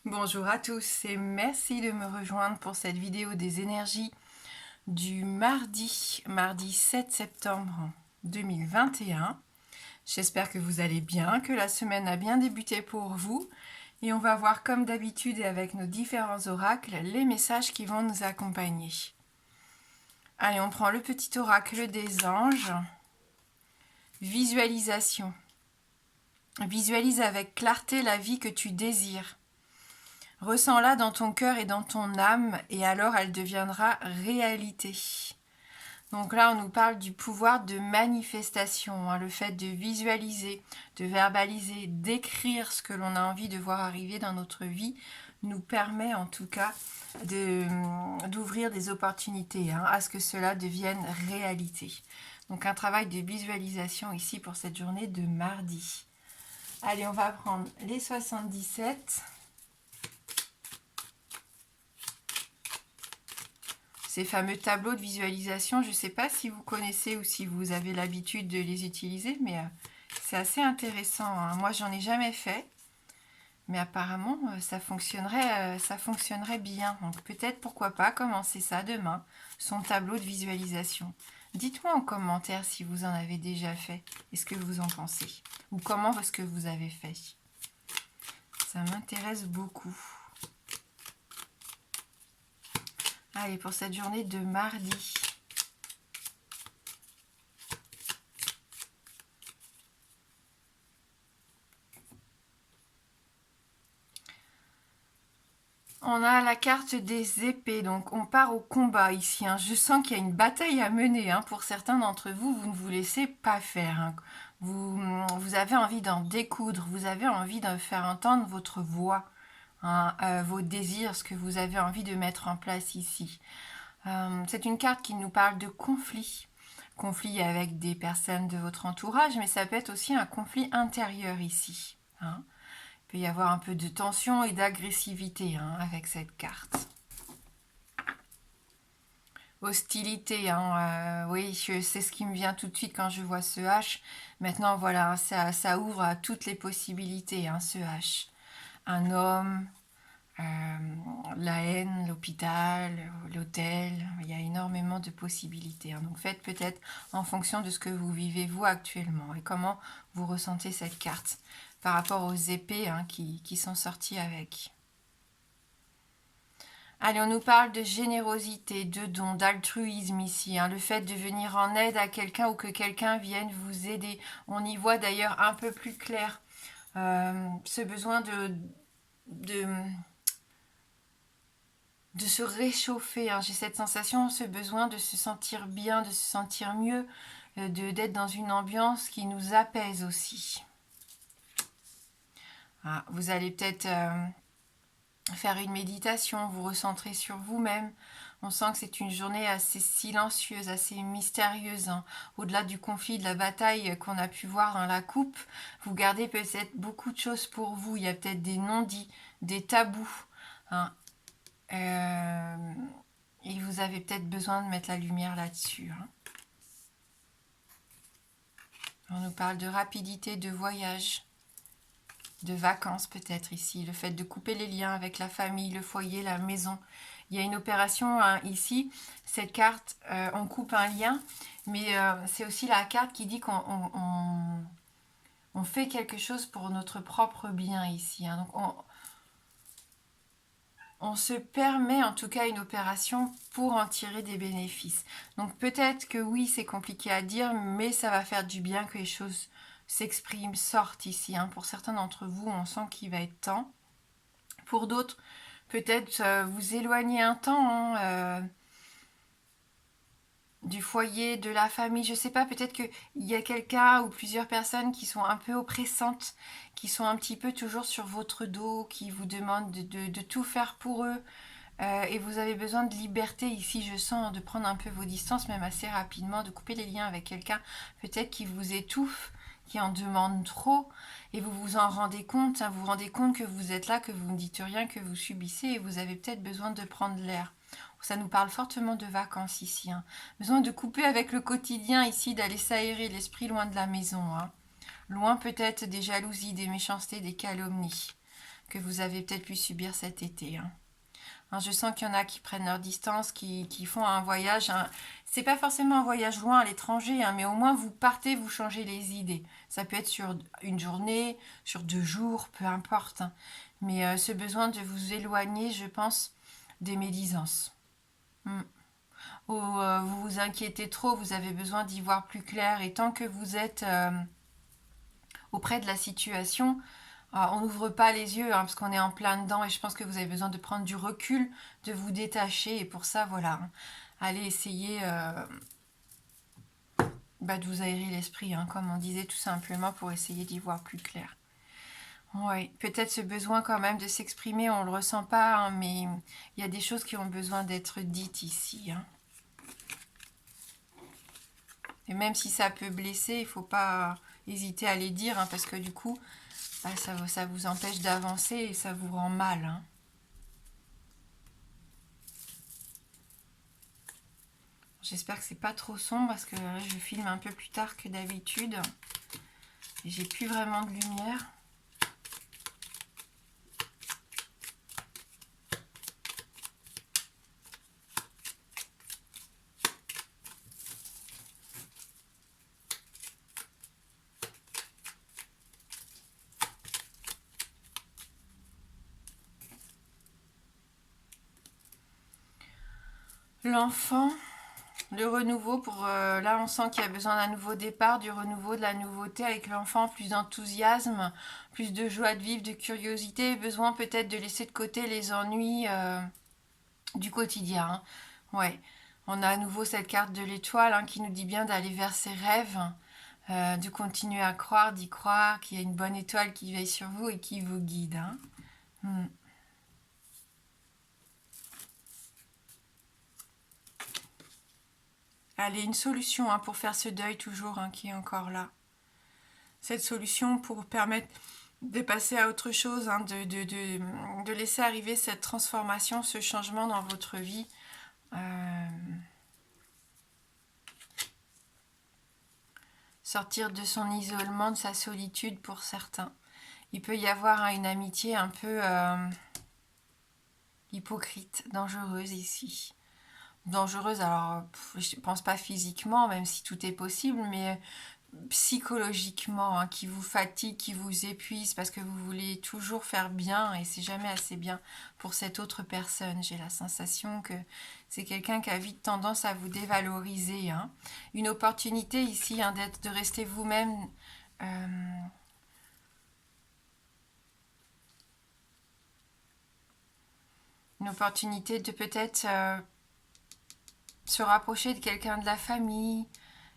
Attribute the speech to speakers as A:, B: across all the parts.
A: Bonjour à tous et merci de me rejoindre pour cette vidéo des énergies du mardi 7 septembre 2021. J'espère que vous allez bien, que la semaine a bien débuté pour vous et on va voir comme d'habitude et avec nos différents oracles les messages qui vont nous accompagner. Allez, on prend le petit oracle des anges. Visualisation. Visualise avec clarté la vie que tu désires. Ressens-la dans ton cœur et dans ton âme, et alors elle deviendra réalité. Donc là, on nous parle du pouvoir de manifestation, le fait de visualiser, de verbaliser, d'écrire ce que l'on a envie de voir arriver dans notre vie, nous permet en tout cas d'ouvrir des opportunités à ce que cela devienne réalité. Donc un travail de visualisation ici pour cette journée de mardi. Allez, on va prendre les 77. Ces fameux tableaux de visualisation, je ne sais pas si vous connaissez ou si vous avez l'habitude de les utiliser, mais c'est assez intéressant. Moi, j'en ai jamais fait, mais apparemment, ça fonctionnerait bien. Donc peut-être, pourquoi pas, commencer ça demain, son tableau de visualisation. Dites-moi en commentaire si vous en avez déjà fait et ce que vous en pensez, ou comment est-ce que vous avez fait. Ça m'intéresse beaucoup. Allez, pour cette journée de mardi. On a la carte des épées, donc on part au combat ici. Je sens qu'il y a une bataille à mener. Pour certains d'entre vous, vous ne vous laissez pas faire. Vous avez envie d'en découdre, vous avez envie de faire entendre votre voix, vos désirs, ce que vous avez envie de mettre en place ici. C'est une carte qui nous parle de conflit. Conflit avec des personnes de votre entourage, mais ça peut être aussi un conflit intérieur ici. Il peut y avoir un peu de tension et d'agressivité avec cette carte. Hostilité, oui, c'est ce qui me vient tout de suite quand je vois ce H. Maintenant, voilà, ça ouvre à toutes les possibilités, ce H. Un homme, la haine, l'hôpital, l'hôtel, il y a énormément de possibilités. Donc faites peut-être en fonction de ce que vous vivez vous actuellement et comment vous ressentez cette carte par rapport aux épées qui sont sorties avec. Allez, on nous parle de générosité, de don, d'altruisme ici, le fait de venir en aide à quelqu'un ou que quelqu'un vienne vous aider. On y voit d'ailleurs un peu plus clair ce besoin de se réchauffer. J'ai cette sensation, ce besoin de se sentir bien, de se sentir mieux, d'être dans une ambiance qui nous apaise aussi. Vous allez peut-être faire une méditation, vous recentrer sur vous-même. On sent que c'est une journée assez silencieuse, assez mystérieuse. Au-delà du conflit, de la bataille qu'on a pu voir dans la coupe, vous gardez peut-être beaucoup de choses pour vous. Il y a peut-être des non-dits, des tabous. Et vous avez peut-être besoin de mettre la lumière là-dessus. On nous parle de rapidité, de voyage, de vacances peut-être ici. Le fait de couper les liens avec la famille, le foyer, la maison. Il y a une opération ici. Cette carte, on coupe un lien, mais c'est aussi la carte qui dit qu'on fait quelque chose pour notre propre bien ici. Donc on se permet en tout cas une opération pour en tirer des bénéfices. Donc peut-être que oui, c'est compliqué à dire, mais ça va faire du bien que les choses s'expriment, sortent ici. Pour certains d'entre vous, on sent qu'il va être temps. Pour d'autres, peut-être vous éloigner un temps du foyer, de la famille, je sais pas, peut-être qu'il y a quelqu'un ou plusieurs personnes qui sont un peu oppressantes, qui sont un petit peu toujours sur votre dos, qui vous demandent de tout faire pour eux, et vous avez besoin de liberté ici, je sens, de prendre un peu vos distances, même assez rapidement, de couper les liens avec quelqu'un, peut-être qui vous étouffe, qui en demande trop, et vous vous en rendez compte, vous vous rendez compte que vous êtes là, que vous ne dites rien, que vous subissez, et vous avez peut-être besoin de prendre l'air. Ça nous parle fortement de vacances ici. Besoin de couper avec le quotidien ici, d'aller s'aérer l'esprit loin de la maison. Loin peut-être des jalousies, des méchancetés, des calomnies. que vous avez peut-être pu subir cet été. Hein. Hein, je sens qu'il y en a qui prennent leur distance, qui font un voyage. C'est pas forcément un voyage loin à l'étranger, hein, mais au moins vous partez, vous changez les idées. Ça peut être sur une journée, sur 2 jours, peu importe. Hein. Mais ce besoin de vous éloigner, je pense, des médisances. Hmm. Ou vous vous inquiétez trop, vous avez besoin d'y voir plus clair. Et tant que vous êtes auprès de la situation, on n'ouvre pas les yeux hein, parce qu'on est en plein dedans et je pense que vous avez besoin de prendre du recul, de vous détacher et pour ça, voilà, hein, allez essayer de vous aérer l'esprit, hein, comme on disait tout simplement pour essayer d'y voir plus clair. Oui, peut-être ce besoin quand même de s'exprimer, on ne le ressent pas, hein, mais il y a des choses qui ont besoin d'être dites ici. Hein. Et même si ça peut blesser, il ne faut pas hésiter à les dire, hein, parce que du coup, ça vous empêche d'avancer et ça vous rend mal. Hein. J'espère que c'est pas trop sombre parce que je filme un peu plus tard que d'habitude. Et j'ai plus vraiment de lumière. L'enfant, le renouveau, là on sent qu'il y a besoin d'un nouveau départ, du renouveau, de la nouveauté avec l'enfant, plus d'enthousiasme, plus de joie de vivre, de curiosité, besoin peut-être de laisser de côté les ennuis du quotidien. Hein. Ouais, on a à nouveau cette carte de l'étoile hein, qui nous dit bien d'aller vers ses rêves, de continuer à croire, d'y croire, qu'il y a une bonne étoile qui veille sur vous et qui vous guide. Hein. Allez, une solution hein, pour faire ce deuil toujours hein, qui est encore là. Cette solution pour permettre de passer à autre chose, hein, de laisser arriver cette transformation, ce changement dans votre vie. Sortir de son isolement, de sa solitude pour certains. Il peut y avoir hein, une amitié un peu hypocrite, dangereuse ici. Dangereuse, alors je ne pense pas physiquement, même si tout est possible, mais psychologiquement, hein, qui vous fatigue, qui vous épuise, parce que vous voulez toujours faire bien et c'est jamais assez bien pour cette autre personne. J'ai la sensation que c'est quelqu'un qui a vite tendance à vous dévaloriser. Hein. Une opportunité ici hein, de rester vous-même. Une opportunité de peut-être se rapprocher de quelqu'un de la famille.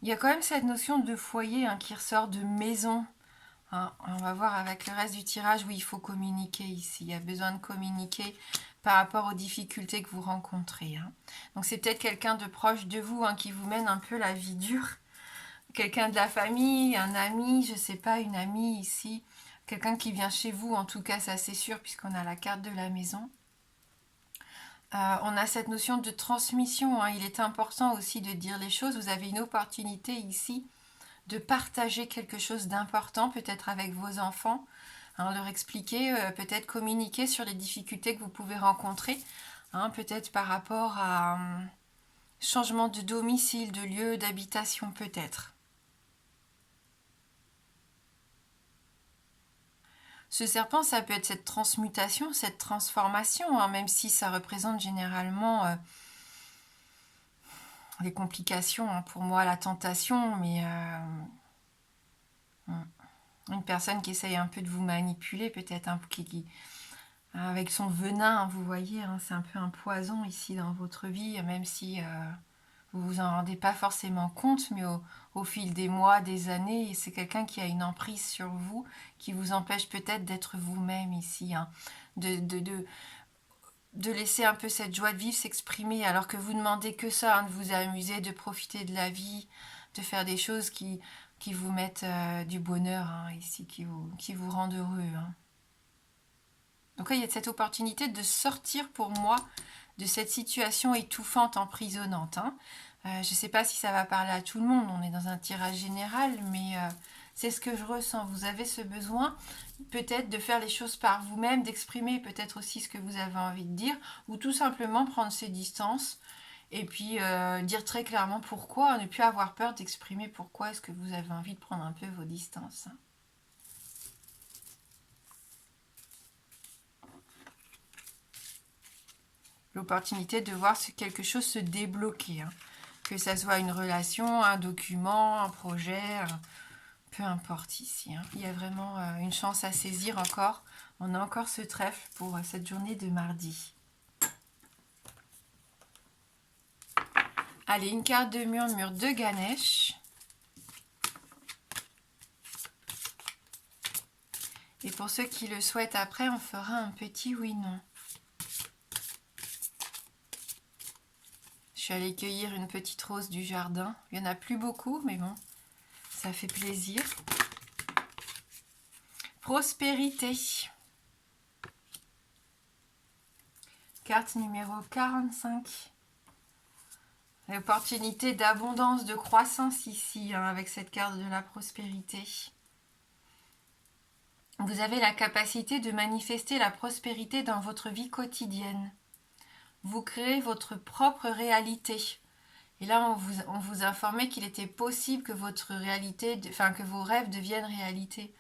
A: Il y a quand même cette notion de foyer hein, qui ressort de maison. Hein, on va voir avec le reste du tirage où il faut communiquer ici. Il y a besoin de communiquer par rapport aux difficultés que vous rencontrez. Hein. Donc c'est peut-être quelqu'un de proche de vous hein, qui vous mène un peu la vie dure. Quelqu'un de la famille, un ami, je ne sais pas, une amie ici. Quelqu'un qui vient chez vous, en tout cas ça c'est sûr puisqu'on a la carte de la maison. On a cette notion de transmission. Hein. Il est important aussi de dire les choses. Vous avez une opportunité ici de partager quelque chose d'important, peut-être avec vos enfants, hein, leur expliquer, peut-être communiquer sur les difficultés que vous pouvez rencontrer, hein, peut-être par rapport à changement de domicile, de lieu d'habitation peut-être. Ce serpent, ça peut être cette transmutation, cette transformation, hein, même si ça représente généralement les complications, hein, pour moi la tentation, mais une personne qui essaye un peu de vous manipuler, peut-être avec son venin, hein, vous voyez, hein, c'est un peu un poison ici dans votre vie, même si vous vous en rendez pas forcément compte, mais au fil des mois, des années, c'est quelqu'un qui a une emprise sur vous, qui vous empêche peut-être d'être vous-même ici, hein, de laisser un peu cette joie de vivre s'exprimer, alors que vous demandez que ça, hein, de vous amuser, de profiter de la vie, de faire des choses qui vous mettent du bonheur hein, ici, qui vous rendent heureux. Hein. Donc là, il y a cette opportunité de sortir pour moi de cette situation étouffante, emprisonnante. Hein. Je ne sais pas si ça va parler à tout le monde, on est dans un tirage général, mais c'est ce que je ressens. Vous avez ce besoin peut-être de faire les choses par vous-même, d'exprimer peut-être aussi ce que vous avez envie de dire, ou tout simplement prendre ses distances et puis dire très clairement pourquoi, ne plus avoir peur d'exprimer pourquoi est-ce que vous avez envie de prendre un peu vos distances. L'opportunité de voir quelque chose se débloquer, hein. Que ça soit une relation, un document, un projet, peu importe ici, hein. Il y a vraiment une chance à saisir encore. On a encore ce trèfle pour cette journée de mardi. Allez, une carte de murmure de Ganesh. Et pour ceux qui le souhaitent après, on fera un petit oui-non. Je suis allée cueillir une petite rose du jardin. Il n'y en a plus beaucoup, mais bon, ça fait plaisir. Prospérité. Carte numéro 45. L'opportunité d'abondance, de croissance ici, hein, avec cette carte de la prospérité. Vous avez la capacité de manifester la prospérité dans votre vie quotidienne. Vous créez votre propre réalité. Et là, on vous informait qu'il était possible que votre réalité, enfin que vos rêves deviennent réalité.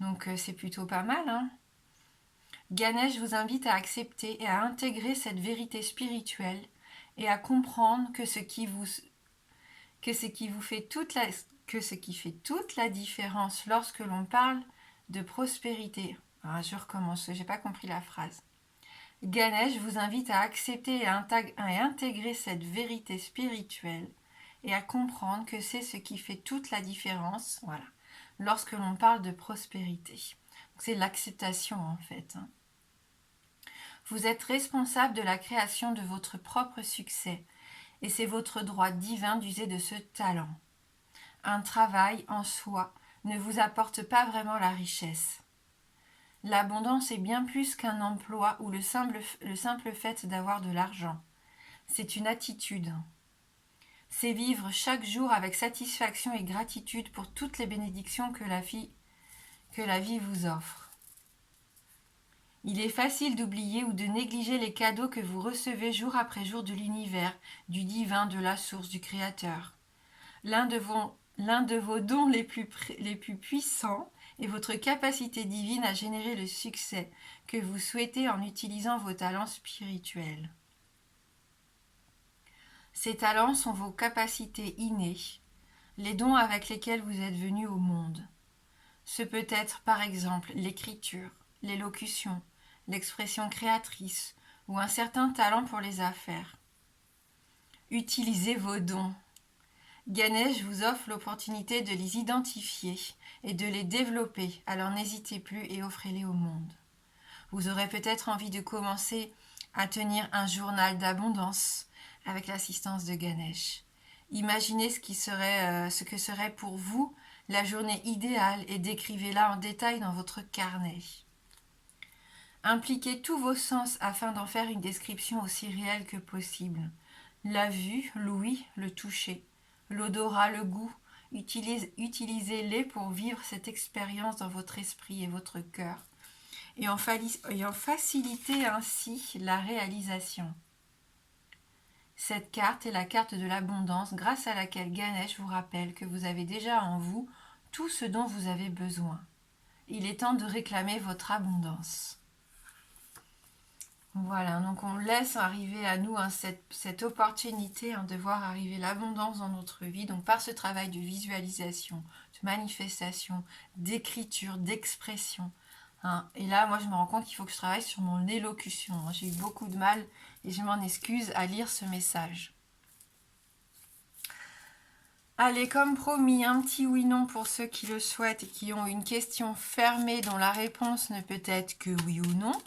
A: Donc c'est plutôt pas mal, hein. Ganesh vous invite à accepter et à intégrer cette vérité spirituelle et à comprendre que ce qui fait toute la différence lorsque l'on parle de prospérité. Alors, je recommence, j'ai pas compris la phrase. Ganesh vous invite à accepter et à intégrer cette vérité spirituelle et à comprendre que c'est ce qui fait toute la différence, voilà, lorsque l'on parle de prospérité. C'est l'acceptation en fait. Vous êtes responsable de la création de votre propre succès et c'est votre droit divin d'user de ce talent. Un travail en soi ne vous apporte pas vraiment la richesse. L'abondance est bien plus qu'un emploi ou le simple fait d'avoir de l'argent. C'est une attitude. C'est vivre chaque jour avec satisfaction et gratitude pour toutes les bénédictions que la vie vous offre. Il est facile d'oublier ou de négliger les cadeaux que vous recevez jour après jour de l'univers, du divin, de la source, du Créateur. L'un de vos dons les plus puissants est votre capacité divine à générer le succès que vous souhaitez en utilisant vos talents spirituels. Ces talents sont vos capacités innées, les dons avec lesquels vous êtes venu au monde. Ce peut être par exemple l'écriture, l'élocution, l'expression créatrice ou un certain talent pour les affaires. Utilisez vos dons. Ganesh vous offre l'opportunité de les identifier et de les développer, alors n'hésitez plus et offrez-les au monde. Vous aurez peut-être envie de commencer à tenir un journal d'abondance avec l'assistance de Ganesh. Imaginez ce que serait pour vous la journée idéale et décrivez-la en détail dans votre carnet. Impliquez tous vos sens afin d'en faire une description aussi réelle que possible. La vue, l'ouïe, le toucher, l'odorat, le goût, utilisez-les pour vivre cette expérience dans votre esprit et votre cœur et en faciliter ainsi la réalisation. Cette carte est la carte de l'abondance grâce à laquelle Ganesh vous rappelle que vous avez déjà en vous tout ce dont vous avez besoin. Il est temps de réclamer votre abondance. Voilà, donc on laisse arriver à nous cette opportunité de voir arriver l'abondance dans notre vie, donc par ce travail de visualisation, de manifestation, d'écriture, d'expression. Et là, moi, je me rends compte qu'il faut que je travaille sur mon élocution. J'ai eu beaucoup de mal, et je m'en excuse, à lire ce message. Allez, comme promis, un petit oui-non pour ceux qui le souhaitent et qui ont une question fermée dont la réponse ne peut être que oui ou non.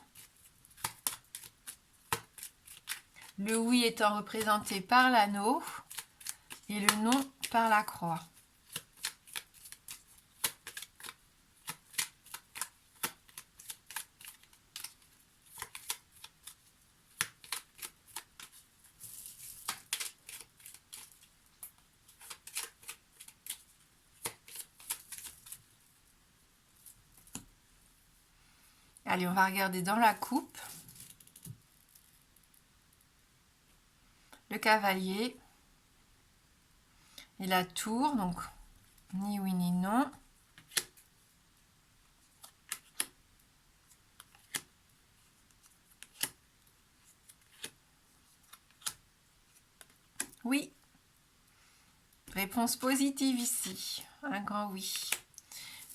A: Le oui étant représenté par l'anneau et le non par la croix. Allez, on va regarder dans la coupe. Le cavalier et la tour, donc ni oui ni non. Oui. Réponse positive ici. Un grand oui.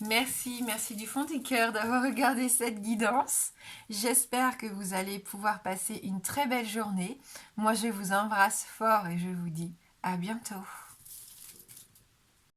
A: Merci, merci du fond du cœur d'avoir regardé cette guidance. J'espère que vous allez pouvoir passer une très belle journée. Moi, je vous embrasse fort et je vous dis à bientôt.